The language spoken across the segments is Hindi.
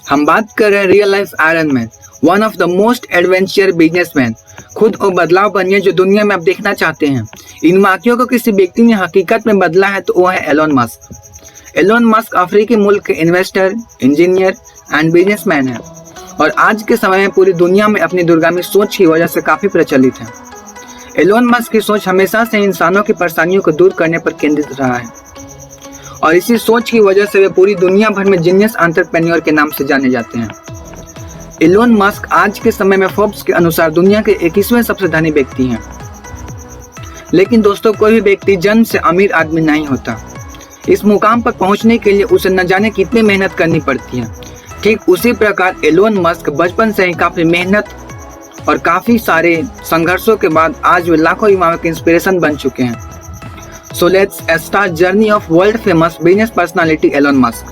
हम बात कर रहे हैं real life iron man, one of the most adventure businessman. खुद वो बदलाव बनिए जो दुनिया में आप देखना चाहते हैं। इन वाक्यों को किसी व्यक्ति ने हकीकत में बदला है तो वो है एलोन मस्क। एलोन मस्क अफ्रीकी मुल्क के इन्वेस्टर, इंजीनियर एंड बिजनेसमैन है और आज के समय में पूरी दुनिया में अपनी दूरगामी सोच की वजह से काफी प्रचलित है। एलोन मस्क की सोच हमेशा से इंसानों की परेशानियों को दूर करने पर केंद्रित रहा है और इसी सोच की वजह से वे पूरी दुनिया भर में जीनियस एंटरप्रेन्योर के नाम से जाने जाते हैं। एलोन मस्क आज के समय में फोर्ब्स के अनुसार दुनिया के 21वें सबसे धनी व्यक्ति हैं। लेकिन दोस्तों, कोई भी व्यक्ति जन्म से अमीर आदमी नहीं होता। इस मुकाम पर पहुंचने के लिए उसे न जाने कितनी मेहनत करनी पड़ती है। ठीक उसी प्रकार एलोन मस्क बचपन से ही काफी मेहनत और काफी सारे संघर्षों के बाद आज वे लाखों युवाओं के इंस्पिरेशन बन चुके हैं। So let's start journey of world famous business personality Elon Musk.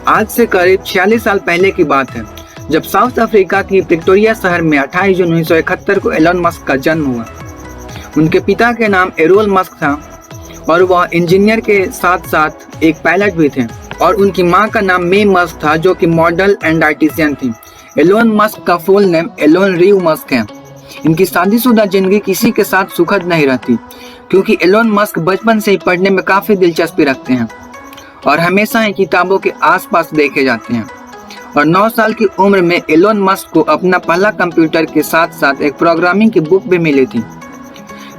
आज से करीब 46 साल पहले की बात है जब साउथ अफ्रीका की प्रिटोरिया शहर में 28 जून 1971 को एलोन मस्क का जन्म हुआ। उनके पिता के नाम एरोल मस्क था और वह इंजीनियर के साथ साथ एक पायलट भी थे और उनकी मां का नाम मे मस्क था जो कि मॉडल एंड आर्टिसियन थी। एलोन मस्क का फुल नेम एलोन रीव मस्क है। इनकी शादीशुदा जिंदगी किसी के साथ सुखद नहीं रहती क्योंकि एलोन मस्क बचपन से ही पढ़ने में काफी दिलचस्पी रखते हैं और हमेशा ही किताबों के आसपास देखे जाते हैं। और 9 साल की उम्र में एलोन मस्क को अपना पहला कंप्यूटर के साथ साथ एक प्रोग्रामिंग की बुक भी मिली थी,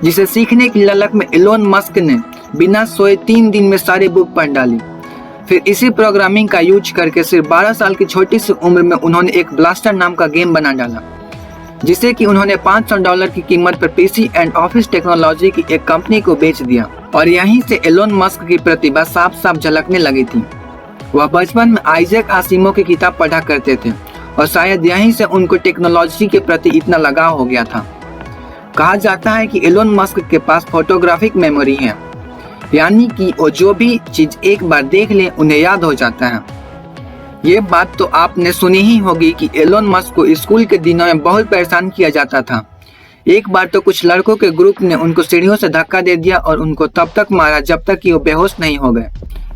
जिसे सीखने की ललक में एलोन मस्क ने बिना सोए 3 दिन में सारी बुक पढ़ डाली। फिर इसी प्रोग्रामिंग का यूज करके सिर्फ 12 साल की छोटी सी उम्र में उन्होंने एक ब्लास्टर नाम का गेम बना डाला, जिसे कि उन्होंने $500 की कीमत पर पीसी एंड ऑफिस टेक्नोलॉजी की एक कंपनी को बेच दिया। और यहीं से एलोन मस्क की प्रतिभा साफ साफ झलकने लगी थी। वह बचपन में आइजैक आसिमो की किताब पढ़ा करते थे और शायद यहीं से उनको टेक्नोलॉजी के प्रति इतना लगाव हो गया था। कहा जाता है कि एलोन मस्क के पास फोटोग्राफिक मेमोरी है, यानी कि वो जो भी चीज एक बार देख ले उन्हें याद हो जाता है। ये बात तो आपने सुनी ही होगी कि एलोन मस्क को स्कूल के दिनों में बहुत परेशान किया जाता था। एक बार तो कुछ लड़कों के ग्रुप ने उनको सीढ़ियों से धक्का दे दिया और उनको तब तक मारा जब तक कि वो बेहोश नहीं हो गए।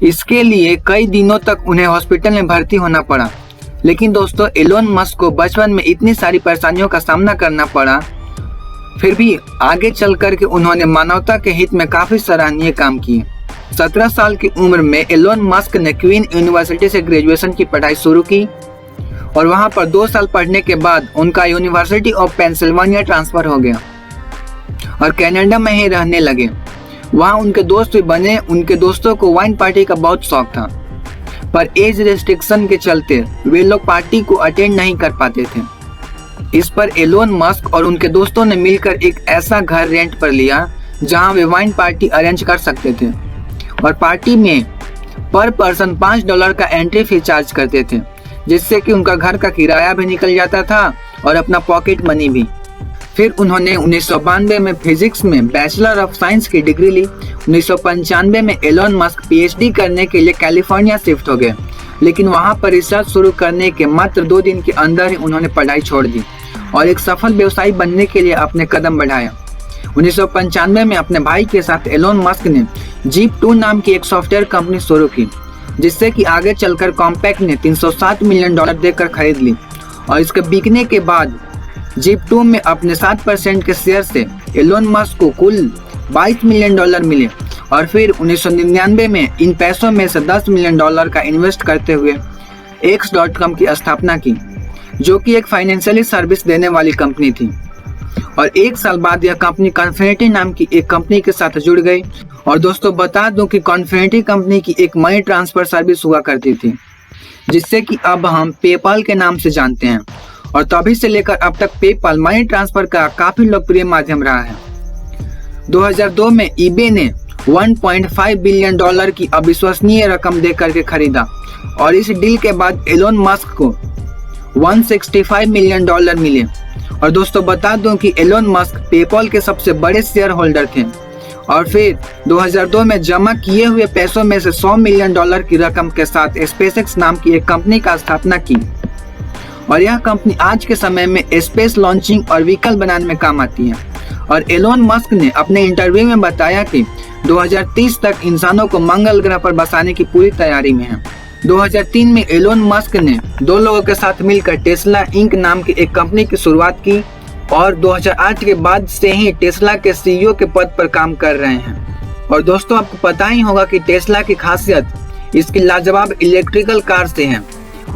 इसके लिए कई दिनों तक उन्हें हॉस्पिटल में भर्ती होना पड़ा। लेकिन दोस्तों, एलोन मस्क को बचपन में इतनी सारी परेशानियों का सामना करना पड़ा, फिर भी आगे चल करके उन्होंने मानवता के हित में काफी सराहनीय काम किए। 17 साल की उम्र में एलोन मस्क ने क्वीन यूनिवर्सिटी से ग्रेजुएशन की पढ़ाई शुरू की और वहां पर 2 साल पढ़ने के बाद उनका यूनिवर्सिटी ऑफ पेंसिल्वेनिया ट्रांसफर हो गया और कनाडा में ही रहने लगे। वहां उनके दोस्त भी बने। उनके दोस्तों को वाइन पार्टी का बहुत शौक था, पर एज रेस्ट्रिक्शन के चलते वे लोग पार्टी को अटेंड नहीं कर पाते थे। इस पर एलोन मस्क और उनके दोस्तों ने मिलकर एक ऐसा घर रेंट पर लिया जहां वे वाइन पार्टी अरेंज कर सकते थे और पार्टी में पर पर्सन $5 का एंट्री फी चार्ज करते थे, जिससे कि उनका घर का किराया भी निकल जाता था और अपना पॉकेट मनी भी। फिर उन्होंने 1992 में फिजिक्स में बैचलर ऑफ साइंस की डिग्री ली। 1995 में एलोन मस्क पीएचडी करने के लिए कैलिफोर्निया शिफ्ट हो गए, लेकिन वहां पर रिसर्च शुरू करने के मात्र 2 दिन के अंदर ही उन्होंने पढ़ाई छोड़ दी और एक सफल व्यवसायी बनने के लिए अपने कदम बढ़ाया। 1995 में अपने भाई के साथ एलोन मस्क ने जीप2 नाम की एक सॉफ्टवेयर कंपनी शुरू की, जिससे कि आगे चलकर कॉम्पैक्ट ने $307 मिलियन देकर खरीद ली। और इसके बिकने के बाद जीप2 में अपने 7% के शेयर से एलोन मस्क को कुल $22 मिलियन मिले और फिर 1999 में इन पैसों में से $10 मिलियन का इन्वेस्ट करते हुए X.com की स्थापना की, जो कि एक फाइनेंशियली सर्विस देने वाली कंपनी थी। और 1 साल बाद यह कंपनी कॉन्फिनिटी नाम की एक कंपनी के साथ जुड़ गई। और दोस्तों, बता दूं कि कॉन्फिनिटी कंपनी की एक मनी ट्रांसफर सर्विस हुआ करती थी, जिससे कि अब हम पेपाल के नाम से जानते हैं। और तभी से लेकर अब तक पेपाल मनी ट्रांसफर का काफी लोकप्रिय माध्यम रहा है। 2002 में ईबे ने $1.5 बिलियन की अविश्वसनीय रकम देकर के खरीदा और इस डील के बाद एलोन मस्क को $165 मिलियन मिले। और दोस्तों, बता दूं कि एलोन मस्क पेपाल के सबसे बड़े शेयर होल्डर थे और फिर 2002 में जमा किए हुए पैसों में से $100 मिलियन की रकम के साथ स्पेसएक्स नाम की एक कंपनी का स्थापना की। और यह कंपनी आज के समय में स्पेस लॉन्चिंग और व्हीकल बनाने में काम आती है। और एलोन मस्क ने अपने इंटरव्यू में बताया कि 2030 तक इंसानों को मंगल ग्रह पर बसाने की पूरी तैयारी में है। 2003 में एलोन मस्क ने 2 लोगों के साथ मिलकर टेस्ला इंक नाम की एक कंपनी की शुरुआत की और 2008 के बाद से ही टेस्ला के सीईओ के पद पर काम कर रहे हैं। और दोस्तों, आपको पता ही होगा कि टेस्ला की खासियत इसकी लाजवाब इलेक्ट्रिकल कार से है।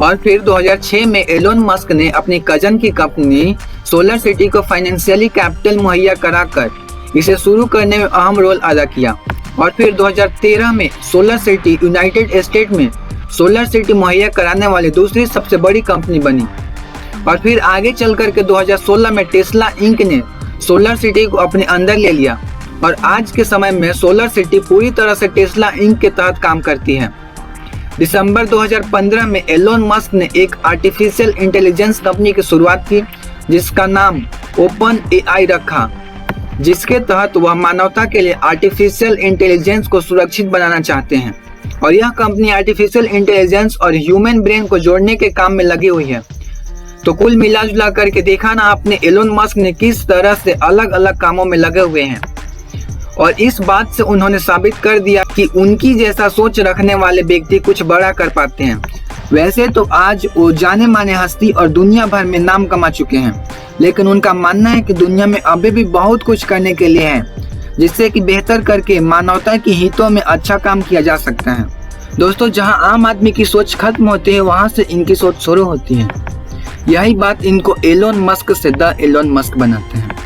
और फिर 2006 में एलोन मस्क ने अपनी कजन की कंपनी सोलर सिटी को फाइनेंशियली कैपिटल मुहैया कराकर इसे शुरू करने में अहम रोल अदा किया। और फिर 2013 में सोलर सिटी यूनाइटेड स्टेट में सोलर सिटी मुहैया कराने वाली दूसरी सबसे बड़ी कंपनी बनी। और फिर आगे चल करके 2016 में टेस्ला इंक ने सोलर सिटी को अपने अंदर ले लिया और आज के समय में सोलर सिटी पूरी तरह से टेस्ला इंक के तहत काम करती है। दिसंबर 2015 में एलोन मस्क ने एक आर्टिफिशियल इंटेलिजेंस कंपनी की शुरुआत की जिसका नाम ओपन एआई रखा, जिसके तहत वह मानवता के लिए आर्टिफिशियल इंटेलिजेंस को सुरक्षित बनाना चाहते हैं। और यह कंपनी आर्टिफिशियल इंटेलिजेंस और ह्यूमन ब्रेन को जोड़ने के काम में लगी हुई है। तो कुल मिला जुला करके देखा ना आपने एलोन मस्क ने किस तरह से अलग अलग कामों में लगे हुए हैं और इस बात से उन्होंने साबित कर दिया कि उनकी जैसा सोच रखने वाले व्यक्ति कुछ बड़ा कर पाते हैं। वैसे तो आज वो जाने माने हस्ती और दुनिया भर में नाम कमा चुके हैं, लेकिन उनका मानना है कि दुनिया में अभी भी बहुत कुछ करने के लिए है जिससे कि बेहतर करके मानवता के हितों में अच्छा काम किया जा सकता है। दोस्तों, जहां आम आदमी की सोच खत्म होती है वहां से इनकी सोच शुरू होती है। यही बात इनको एलोन मस्क से द एलोन मस्क बनाते हैं।